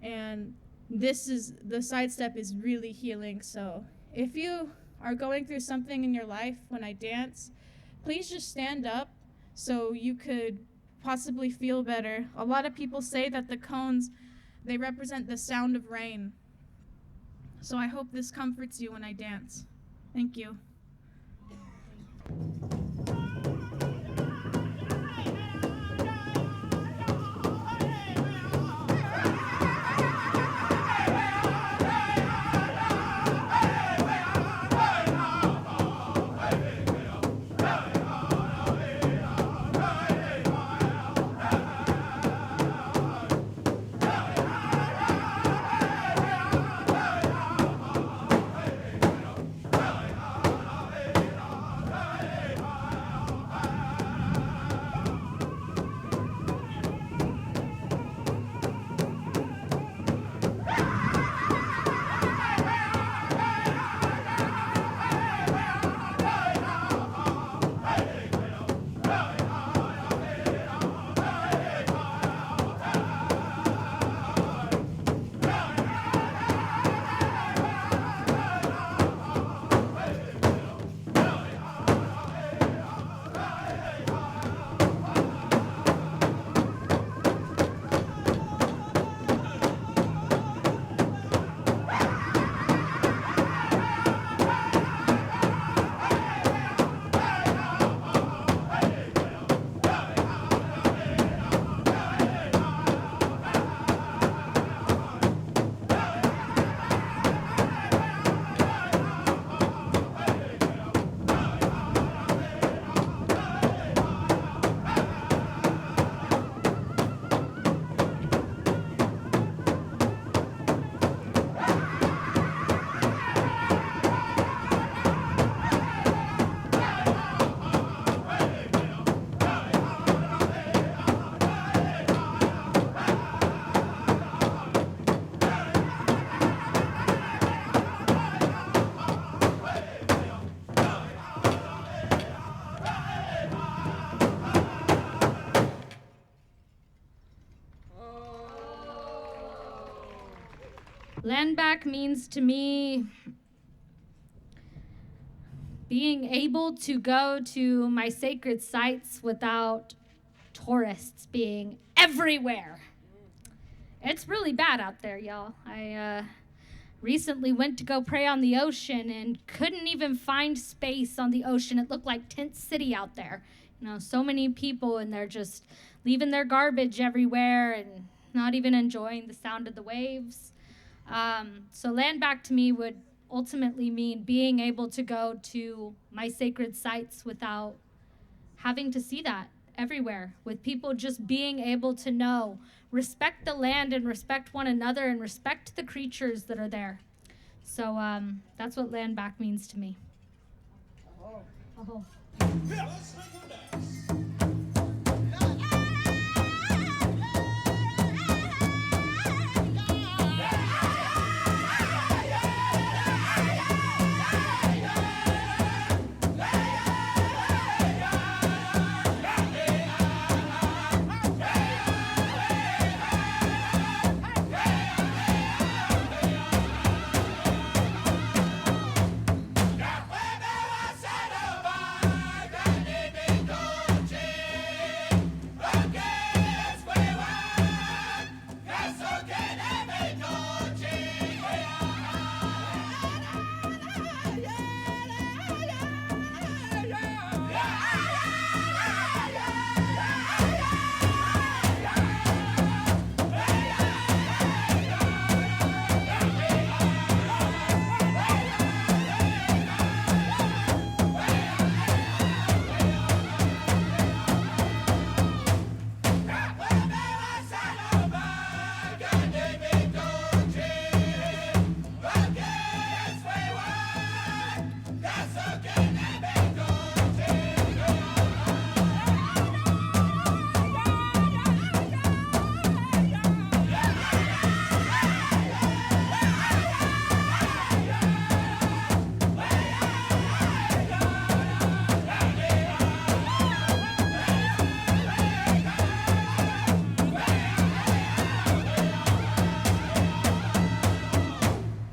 And the side step is really healing. So if you are going through something in your life when I dance, please just stand up so you could possibly feel better. A lot of people say that the cones, they represent the sound of rain. So I hope this comforts you when I dance. Thank you. Land back means to me being able to go to my sacred sites without tourists being everywhere. It's really bad out there, y'all. I recently went to go pray on the ocean and couldn't even find space on the ocean. It looked like Tent City out there. You know, so many people, and they're just leaving their garbage everywhere and not even enjoying the sound of the waves. So land back to me would ultimately mean being able to go to my sacred sites without having to see that everywhere, with people just being able to know, respect the land and respect one another and respect the creatures that are there. So that's what land back means to me. Oh.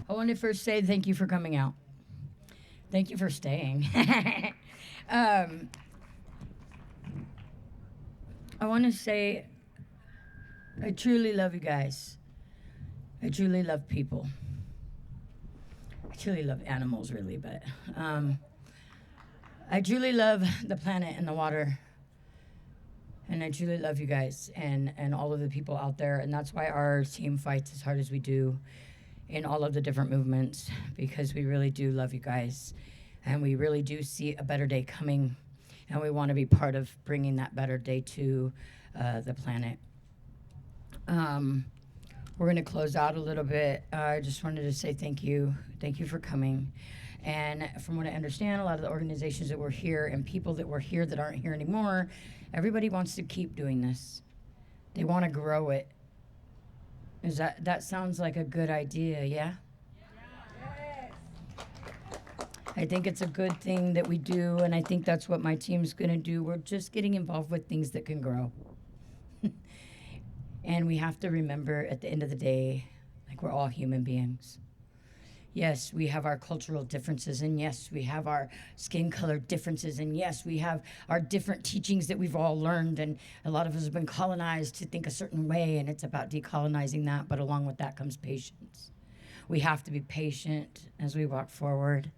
I want to first say thank you for coming out. Thank you for staying. I want to say I truly love you guys. I truly love people. I truly love animals, really, but I truly love the planet and the water. And I truly love you guys and all of the people out there. And that's why our team fights as hard as we do in all of the different movements, because we really do love you guys. And we really do see a better day coming. And we want to be part of bringing that better day to the planet. We're going to close out a little bit. I just wanted to say thank you. Thank you for coming. And from what I understand, a lot of the organizations that were here and people that were here that aren't here anymore, everybody wants to keep doing this. They want to grow it. That sounds like a good idea, yeah? Yes. I think it's a good thing that we do, and I think that's what my team's going to do. We're just getting involved with things that can grow. And we have to remember at the end of the day, like, we're all human beings. Yes, we have our cultural differences, and yes, we have our skin color differences, and yes, we have our different teachings that we've all learned, and a lot of us have been colonized to think a certain way, and it's about decolonizing that, but along with that comes patience. We have to be patient as we walk forward.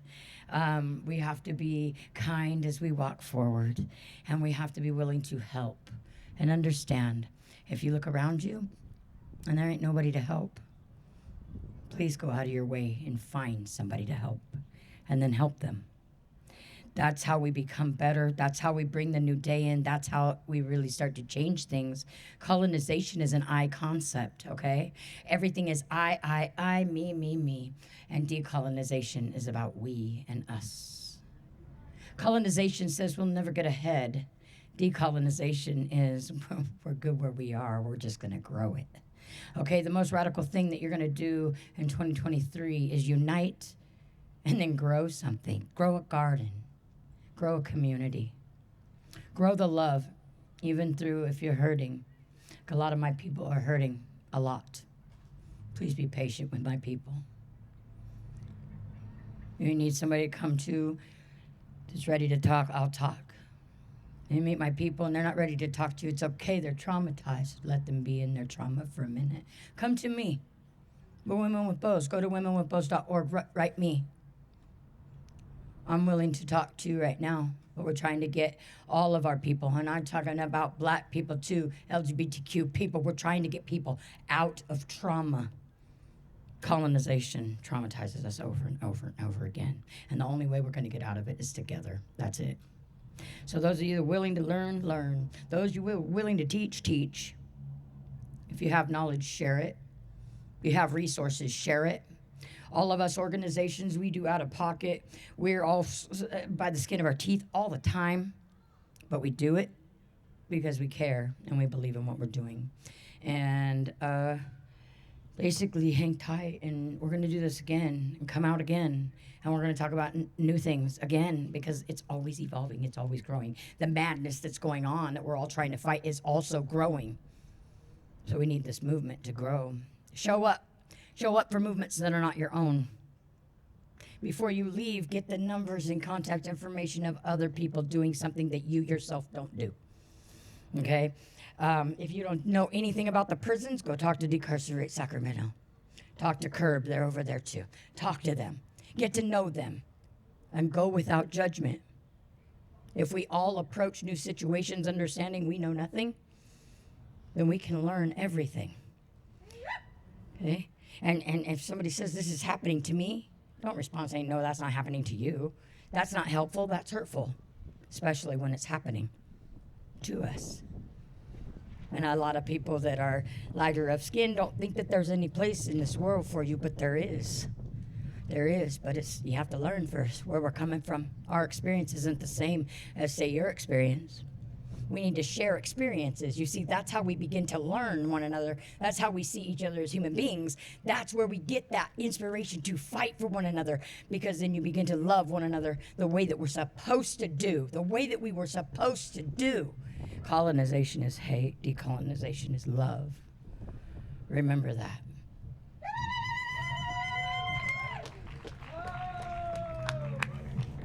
We have to be kind as we walk forward, and we have to be willing to help and understand. If you look around you and there ain't nobody to help, please go out of your way and find somebody to help and then help them. That's how we become better. That's how we bring the new day in. That's how we really start to change things. Colonization is an I concept, okay? Everything is I, me. And decolonization is about we and us. Colonization says we'll never get ahead. Decolonization is we're good where we are. We're just going to grow it. Okay, the most radical thing that you're going to do in 2023 is unite and then grow something. Grow a garden. Grow a community. Grow the love, even through if you're hurting. A lot of my people are hurting a lot. Please be patient with my people. If you need somebody to come to that's ready to talk, I'll talk. You meet my people and they're not ready to talk to you, it's okay. They're traumatized. Let them be in their trauma for a minute. Come to me. We're Women with Bows. Go to womenwithbows.org. Write me. I'm willing to talk to you right now, but we're trying to get all of our people, and I'm talking about Black people too, LGBTQ people. We're trying to get people out of trauma. Colonization traumatizes us over and over and over again, and the only way we're going to get out of it is together. That's it. So those of you that are willing to learn, learn. Those of you who are willing to teach, teach. If you have knowledge, share it. If you have resources, share it. All of us organizations, we do out of pocket. We're all by the skin of our teeth all the time, but we do it because we care and we believe in what we're doing. And basically hang tight, and we're going to do this again and come out again. And we're going to talk about new things again, because it's always evolving. It's always growing. The madness that's going on that we're all trying to fight is also growing. So we need this movement to grow. Show up. Show up for movements that are not your own. Before you leave, get the numbers and contact information of other people doing something that you yourself don't do. Okay? If you don't know anything about the prisons, go talk to Decarcerate Sacramento. Talk to Curb. They're over there too. Talk to them. Get to know them. And go without judgment. If we all approach new situations understanding we know nothing, then we can learn everything. Okay? And if somebody says this is happening to me, don't respond saying, no, that's not happening to you. That's not helpful. That's hurtful, especially when it's happening to us. And a lot of people that are lighter of skin don't think that there's any place in this world for you, but there is. There is, but you have to learn first where we're coming from. Our experience isn't the same as, say, your experience. We need to share experiences. You see, that's how we begin to learn one another. That's how we see each other as human beings. That's where we get that inspiration to fight for one another, because then you begin to love one another the way that we're supposed to do, the way that we were supposed to do. Colonization is hate. Decolonization is love. Remember that.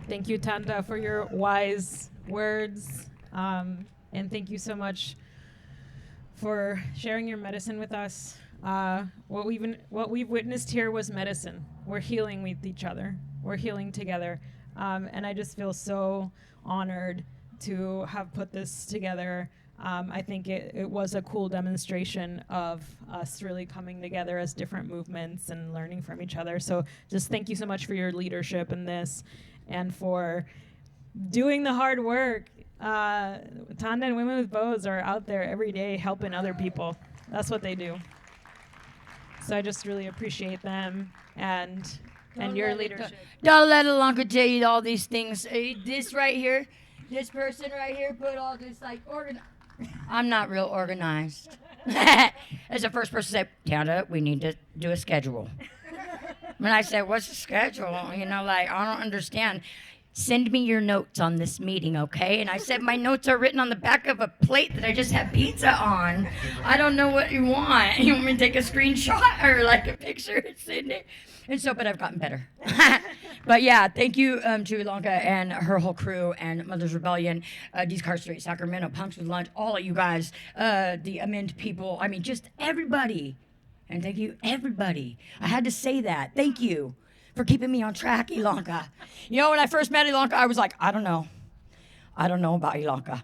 Thank you, Tanda, for your wise words. And thank you so much for sharing your medicine with us. What we've witnessed here was medicine. We're healing with each other. We're healing together. And I just feel so honored to have put this together. I think it was a cool demonstration of us really coming together as different movements and learning from each other. So just thank you so much for your leadership in this and for doing the hard work. Tanda and Women with Bows are out there every day helping other people. That's what they do. So I just really appreciate them and your leadership. Don't let Alonka tell you all these things. This right here, this person right here put all this like organized. I'm not real organized. As the first person said, Tanda, we need to do a schedule. And I said, what's the schedule? You know, like, I don't understand. Send me your notes on this meeting, okay? And I said, my notes are written on the back of a plate that I just had pizza on. I don't know what you want. You want me to take a screenshot or like a picture and send it? And so, but I've gotten better. But yeah, thank you to Ilonka and her whole crew and Mother's Rebellion, Decarcerate Sacramento, Punks with Lunch, all of you guys, the Amend people. I mean, just everybody. And thank you, everybody. I had to say that. Thank you for keeping me on track, Ilonka. You know, when I first met Ilonka, I was like, I don't know. I don't know about Ilonka.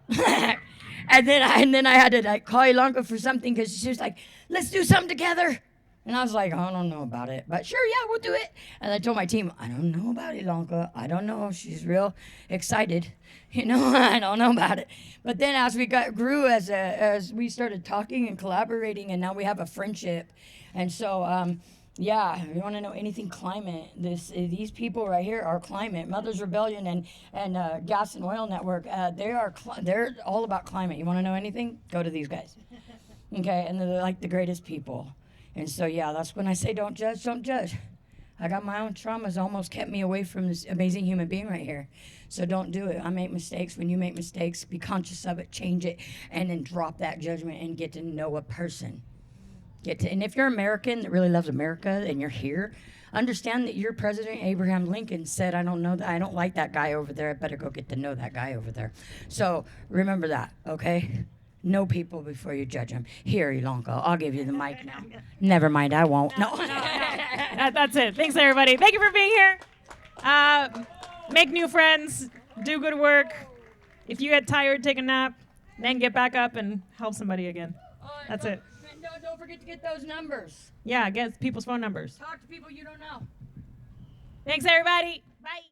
and then I had to like call Ilonka for something because she was like, let's do something together. And I was like, I don't know about it, but sure, yeah, we'll do it. And I told my team, I don't know about Ilonka. I don't know. She's real excited. You know, I don't know about it. But then as we grew, as we started talking and collaborating, and now we have a friendship. And so, yeah, if you want to know anything climate, these people right here are climate. Mother's Rebellion and Gas and Oil Network, they're all about climate. You want to know anything? Go to these guys. Okay, and they're like the greatest people. And so, yeah, that's when I say don't judge, don't judge. I got my own traumas almost kept me away from this amazing human being right here. So don't do it. I make mistakes. When you make mistakes, be conscious of it, change it, and then drop that judgment and get to know a person. And if you're American that really loves America and you're here, understand that your President Abraham Lincoln said, I don't like that guy over there. I better go get to know that guy over there. So remember that, okay? Know people before you judge them. Here, Ilonka, I'll give you the mic now. Never mind, I won't. No. That's it. Thanks, everybody. Thank you for being here. Make new friends. Do good work. If you get tired, take a nap. Then get back up and help somebody again. That's it. Don't forget to get those numbers. Yeah, get people's phone numbers. Talk to people you don't know. Thanks, everybody. Bye.